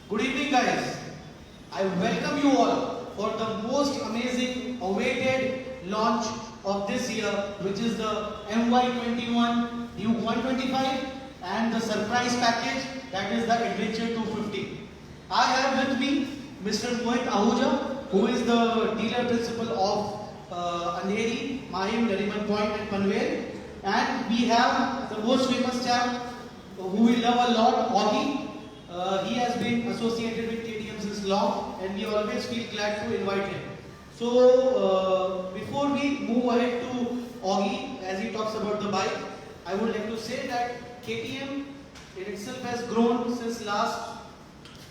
Good evening, guys. I welcome you all for the most amazing awaited launch of this year, which is the MY21 Duke 125 and the surprise package, that is the Adventure 250. I have with me Mr. Mohit Ahuja, who is the dealer principal of Andheri, Mahim, Nariman Point and Panvel. And we have the most famous chap who we love a lot, Augie. He has been associated with KTM since long, and we always feel glad to invite him. So, before we move ahead to Augie, as he talks about the bike, I would like to say that KTM in itself has grown since last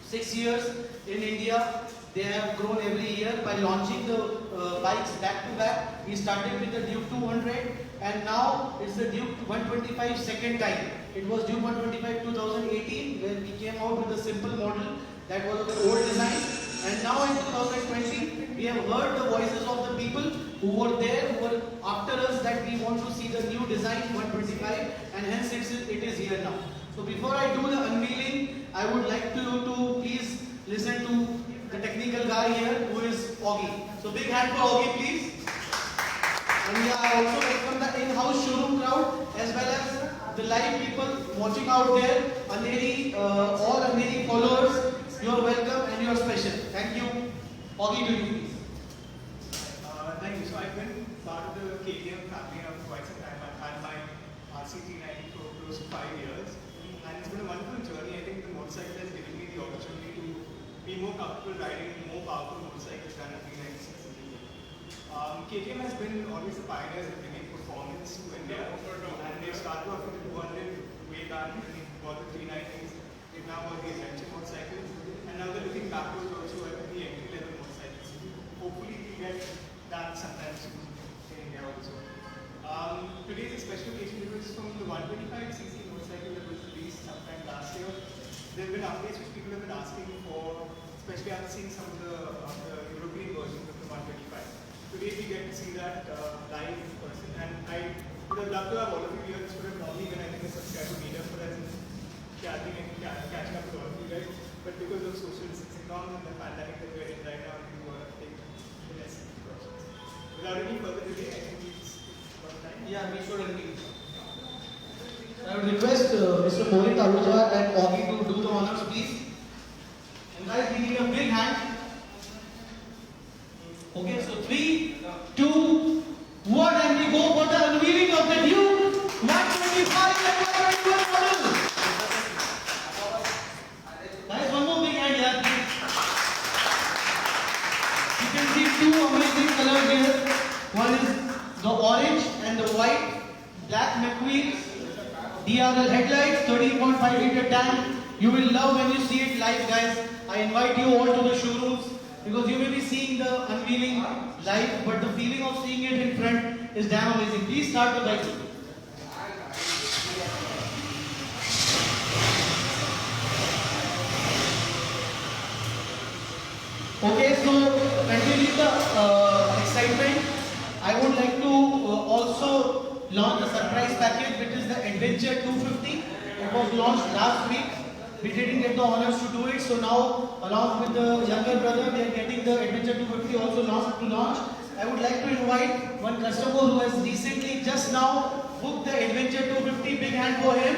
6 years in India. They have grown every year by launching the bikes back to back. We started with the Duke 200 and now it's the Duke 125 second time. It was Duke 125 2018 when we came out with a simple model that was of the old design. And now in 2020 we have heard the voices of the people who were there, who were after us, that we want to see the new design 125, and hence it is here now. So before I do the unveiling, I would like to please listen to the technical guy here, who is Augie. So big hand for Augie, please. And yeah, I also welcome the in-house showroom crowd as well as the live people watching out there. Andheri, all Andheri followers, you are welcome and you are special. Thank you. Augie, to you please. Thank you. So I've been part of the KTM family now for quite some time. I've had my RC390 for close to 5 years. And it's been a wonderful journey. I think the motorcycle has given me the opportunity to be more comfortable riding more powerful motorcycles than a 396 cc. KTM has been always the pioneers in bringing performance to India, and they've started off with the 200 way back when they got the 390s. They've now got the adventure motorcycles, and now they're looking backwards also at the entry-level motorcycles. Hopefully we'll get that sometime soon in India also. Today is a special occasion because from the 125cc motorcycle that was released sometime last year, there have been updates which people have been asking for, especially after seeing some of the European versions of the 125. Today we get to see that live in person, and I would have loved to have all of you here. This would have normally been, I think, a subscriber meetup for us in chatting and catching up with all of you guys. But because of social distancing norms and the pandemic that we're in right now, we want to take the necessary precautions. Without any further delay, I think it's about time. Yeah, we should agree. I would request Mr. Mohit Ahuja and Augie to do the honors, please. And guys, we need a big hand. Okay, so 3, 2, 1, and we go for the unveiling of the Duke 125 and 121 model. Guys, one more big hand here, please. You can see two amazing colors here. One is the orange and the white, black McQueen. DRL headlights, 13.5 liter tank. You will love when you see it live, guys. I invite you all to the showrooms because you may be seeing the unveiling live, but the feeling of seeing it in front is damn amazing. Please start the bike. Okay, so continuing the excitement, I would like to also launch a surprise package, which is the Adventure 250. It was launched last week. We didn't get the honors to do it, so now along with the younger brother, we are getting the Adventure 250 also launched to launch. I would like to invite one customer who has recently just now booked the Adventure 250. Big hand for him.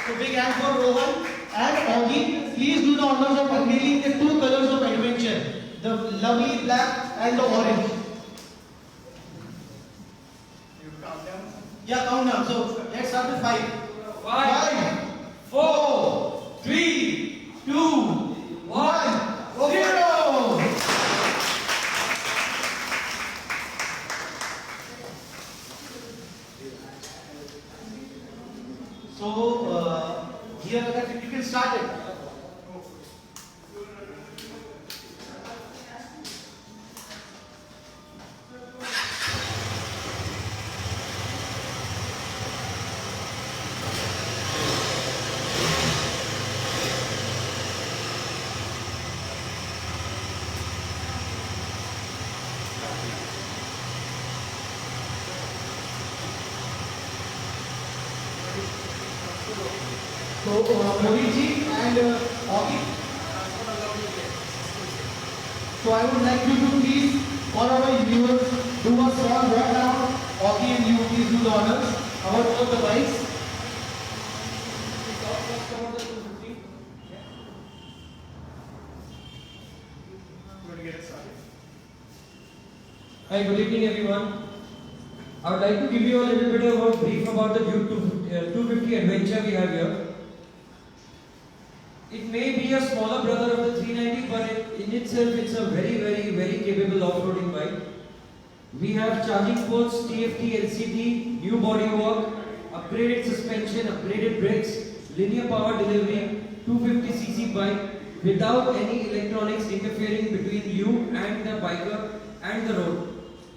So big hand for Rohan and Augie. Please do the honors of unveiling the two colors of Adventure, the lovely black and the orange. Yeah, count down. So let's start with 5. 5, 4, 3, 2, 1, 0. So here you can start it. So, Mohit and Augie. So I would like you to please, all our viewers, do a small walk around. Augie and you please do the honors about both the bikes. Going to get us started. Hi, good evening everyone. I would like to give you a little bit of a brief about the Duke 250 adventure we have here. It may be a smaller brother of the 390, but in itself it's a very capable off-roading bike. We have charging ports, TFT, LCD, new bodywork, upgraded suspension, upgraded brakes, linear power delivery, 250cc bike without any electronics interfering between you and the biker and the road.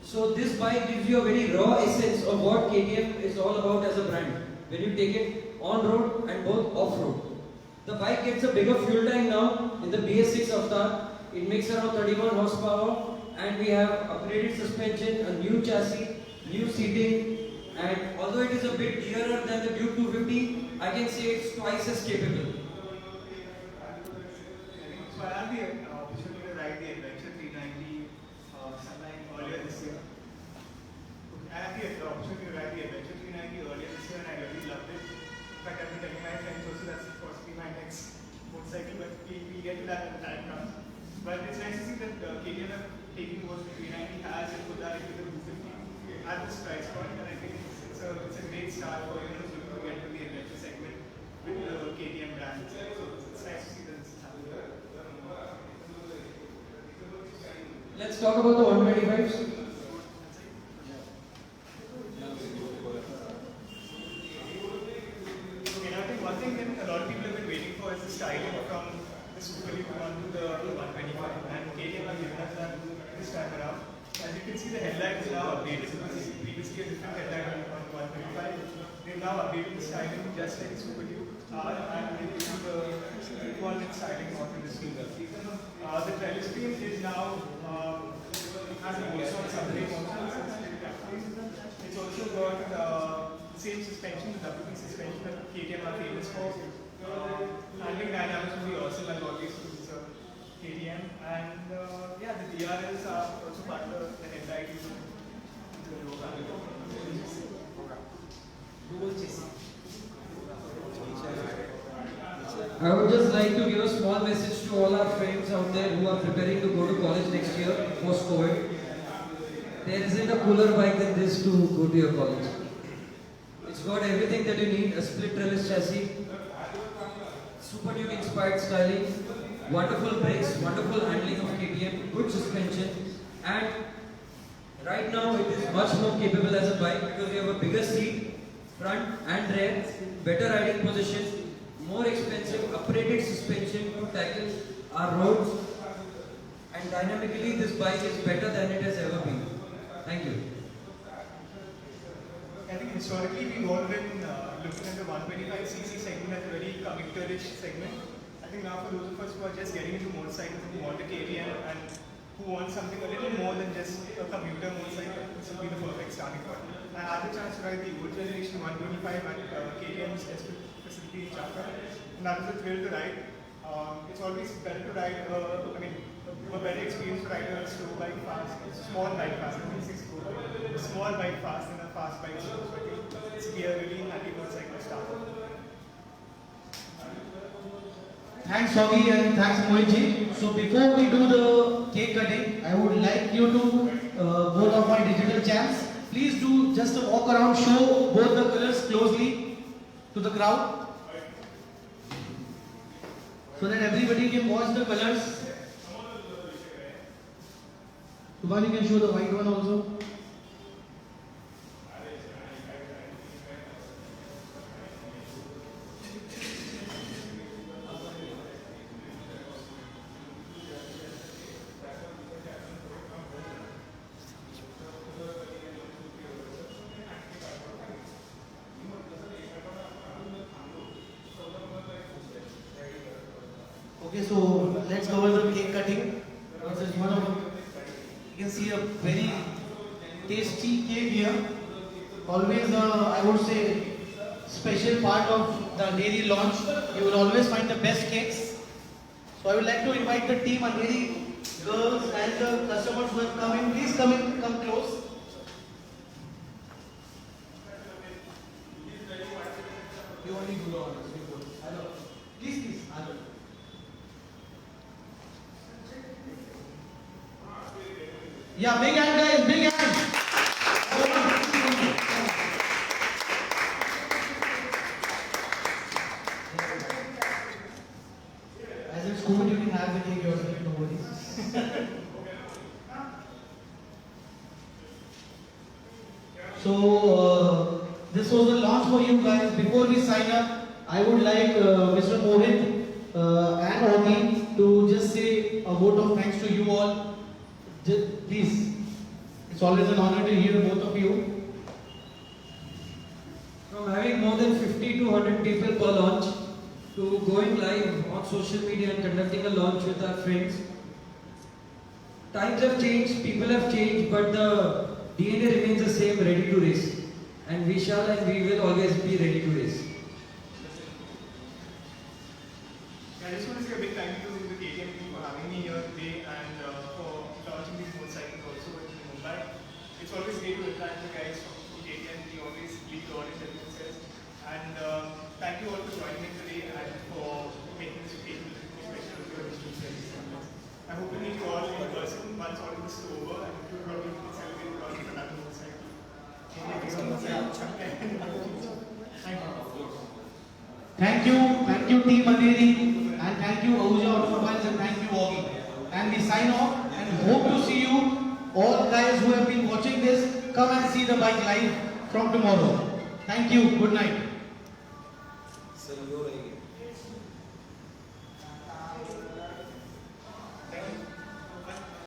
So this bike gives you a very raw essence of what KTM is all about as a brand when you take it on road and both off road. The bike gets a bigger fuel tank now in the BS6 Avatar. It makes around 31 horsepower and we have upgraded suspension, a new chassis, new seating, and although it is a bit dearer than the Duke 250, I can say it's twice as capable. So I had the opportunity to ride the Adventure 390 sometime earlier this year. I had the opportunity to ride the Adventure 390 earlier this year and I really loved it. In fact, I've been telling my friends also that's possibly my next motorcycle, but we'll get to that when the time comes. But it's nice to see that KTM have taken what the 390 has and put that into the 250 at this price point, and I think it's a great start for anyone who's looking to get into the adventure segment with the KTM brand. So it's nice to see that this is happening. Let's talk about the 125s. Okay, now I think one thing that a lot of people have been waiting for is the styling from the Super Duke onto the 125, and KTM have given us that this time around. As you can see, the headlight is now updated. Previously, a different headlight on the 125. They've now updated the styling just like the Super Duke, and they've given the equivalent styling onto this scooter. The trellis screen is now has a also on Sunday also. It's also got the same suspension, the WP suspension that KTM are famous for. Handling dynamics will be awesome like always with KTM, and yeah, the DRLs are also part of the headlight into the low value. I would just like to give a small message to all our friends out there who are preparing to go to college next year post-COVID. There isn't a cooler bike than this to go to your college. It's got everything that you need: a split trellis chassis, Super Duke inspired styling, wonderful brakes, wonderful handling of KTM, good suspension, and right now it is much more capable as a bike because we have a bigger seat, front and rear, better riding position, more expensive upgraded suspension to tackle our roads, and dynamically this bike is better than it has ever been. Thank you. I think historically we've all been looking at the 125cc segment as a very commuter-ish segment. I think now for those of us who are just getting into motorcycles who want a KTM and who want something a little more than just a commuter motorcycle, this will be the perfect starting point. I had the chance to ride the old generation 125 at KTM's facility in Chakra, and that was a thrill to ride. It's always better to ride, a better experience to ride a slow bike fast, a small bike fast, a small bike fast and a fast bike slow. So I think it's a really happy motorcycle to start with. Thanks, Augie, and thanks, Mohitji. So before we do the cake cutting, I would like you to, both of my digital champs, please do just a walk around, show both the colors closely to the crowd, so that everybody can watch the colors. Subhan, you can show the white one also. Okay, so let's cover the cake cutting. This is one of the, you can see a very tasty cake here. Always, I would say, special part of the Andheri launch. You will always find the best cakes. So I would like to invite the team Andheri girls and the customers who have come in. Please come in, come close. You only do the honors. You go. Hello. Please, please. Hello. Yeah, big hand guys, big hand. As in school, you can have the cake yourself, no worries. So, this was the launch for you guys. Before we sign up, I would like Mr. Mohit and Augie to just say a vote of thanks to you all. Please, it's always an honor to hear both of you. From having more than 50 to 100 people per launch to going live on social media and conducting a launch with our friends. Times have changed, people have changed, but the DNA remains the same, ready to race. And we shall and we will always be ready to race. I just want to say a big thank you to the KTM team for having me here today and for launching these motorcycles also in Mumbai. It's always great to interact with the guys from KTM. They always lead the audience everything says. And thank you all for joining me today and for making this occasion special with your history. I hope to meet you all in person once all of this is over and to probably celebrate the launch of another motorcycle. Thank you so much. Thank you Team Andheri, and thank you Ahuja Automobiles, and thank you Augie. And we sign off and hope to see you all guys who have been watching this. Come and see the bike live from tomorrow. Thank you. Good night.